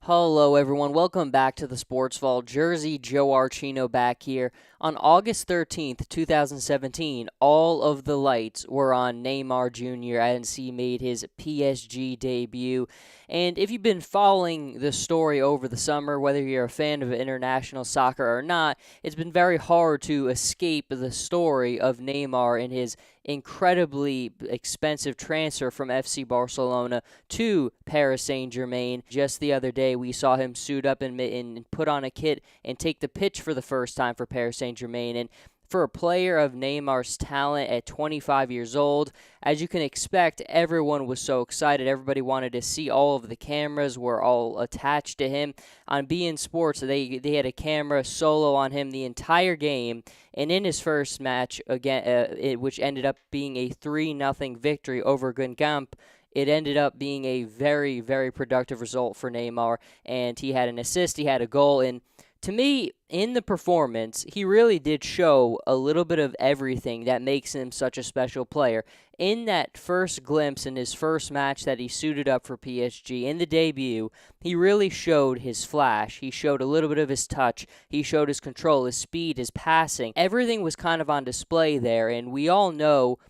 Hello, everyone. Welcome back to the Sports Vault. Jersey Joe Archino back here. On August 13th, 2017, all of the lights were on Neymar Jr. as he made his PSG debut. And if you've been following this story over the summer, whether you're a fan of international soccer or not, it's been very hard to escape the story of Neymar and his incredibly expensive transfer from FC Barcelona to Paris Saint Germain. Just the other day, we saw him suit up and put on a kit and take the pitch for the first time for Paris Saint Germain. And for a player of Neymar's talent at 25 years old, as you can expect, everyone was so excited. Everybody wanted to see. All of the cameras were all attached to him. On beIN Sports, they had a camera solo on him the entire game. And in his first match, again, which ended up being a 3-0 victory over Guingamp, it ended up being a very, very productive result for Neymar. And he had an assist, he had a goal, and to me, in the performance, he really did show a little bit of everything that makes him such a special player. In that first glimpse in his first match that he suited up for PSG, in the debut, he really showed his flash. He showed a little bit of his touch. He showed his control, his speed, his passing. Everything was kind of on display there, and we all know,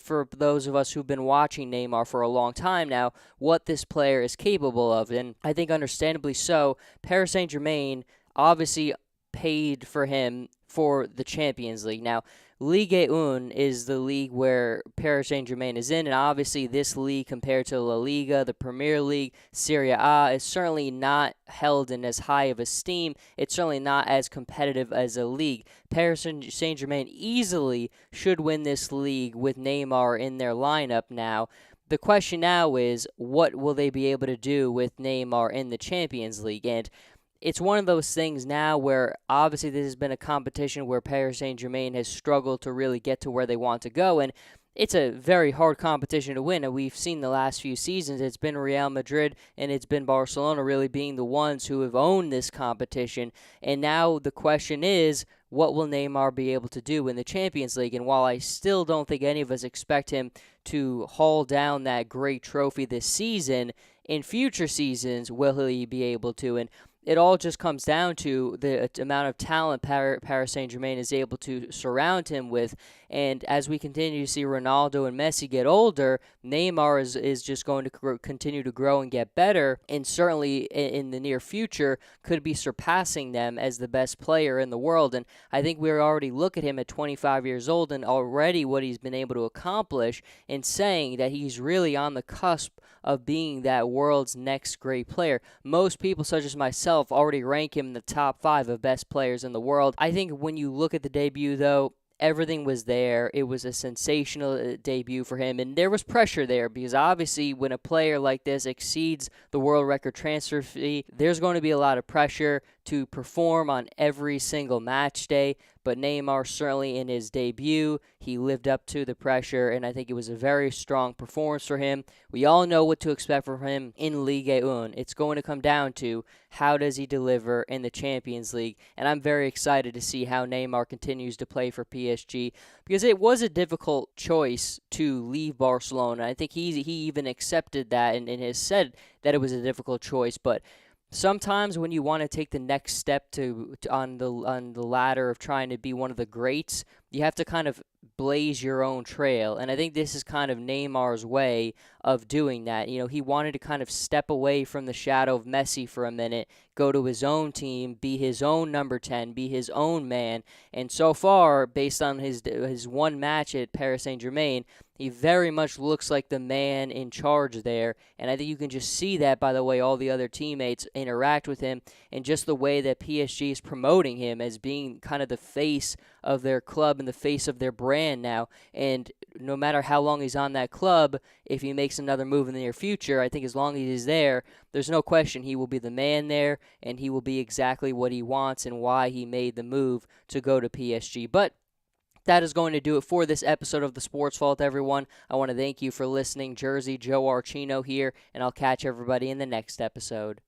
for those of us who've been watching Neymar for a long time now, what this player is capable of. And I think understandably so, Paris Saint Germain obviously paid for him for the Champions League. Now, Ligue 1 is the league where Paris Saint Germain is in, and obviously this league compared to La Liga, the Premier League, Serie A, is certainly not held in as high of esteem. It's certainly not as competitive as a league. Paris Saint Germain easily should win this league with Neymar in their lineup now. The question now is, what will they be able to do with Neymar in the Champions League? And it's one of those things now where obviously this has been a competition where Paris Saint Germain has struggled to really get to where they want to go, and it's a very hard competition to win. And we've seen the last few seasons, it's been Real Madrid and it's been Barcelona really being the ones who have owned this competition. And now the question is, what will Neymar be able to do in the Champions League? And while I still don't think any of us expect him to haul down that great trophy this season, in future seasons, will he be able to? And it all just comes down to the amount of talent Paris Saint-Germain is able to surround him with. And as we continue to see Ronaldo and Messi get older, Neymar is just going to continue to grow and get better, and certainly in the near future could be surpassing them as the best player in the world. And I think we already look at him at 25 years old and already what he's been able to accomplish, and saying that he's really on the cusp of being that world's next great player. Most people, such as myself, already rank him in the top 5 of best players in the world. I think when you look at the debut, though, everything was there. It was a sensational debut for him, and there was pressure there because obviously when a player like this exceeds the world record transfer fee, there's going to be a lot of pressure to perform on every single match day. But Neymar, certainly in his debut, he lived up to the pressure, and I think it was a very strong performance for him. We all know what to expect from him in Ligue 1. It's going to come down to how does he deliver in the Champions League, and I'm very excited to see how Neymar continues to play for PSG, because it was a difficult choice to leave Barcelona. I think he even accepted that and has said that it was a difficult choice, but sometimes when you want to take the next step on the ladder of trying to be one of the greats, you have to kind of blaze your own trail. And I think this is kind of Neymar's way of doing that. You know, he wanted to kind of step away from the shadow of Messi for a minute, go to his own team, be his own number 10, be his own man. And so far, based on his one match at Paris Saint-Germain, he very much looks like the man in charge there. And I think you can just see that by the way all the other teammates interact with him, and just the way that PSG is promoting him as being kind of the face of their club and the face of their brand now. And no matter how long he's on that club, if he makes another move in the near future, I think as long as he's there, there's no question he will be the man there, and he will be exactly what he wants and why he made the move to go to PSG. But that is going to do it for this episode of the Sports Vault, everyone. I want to thank you for listening. Jersey Joe Archino here, and I'll catch everybody in the next episode.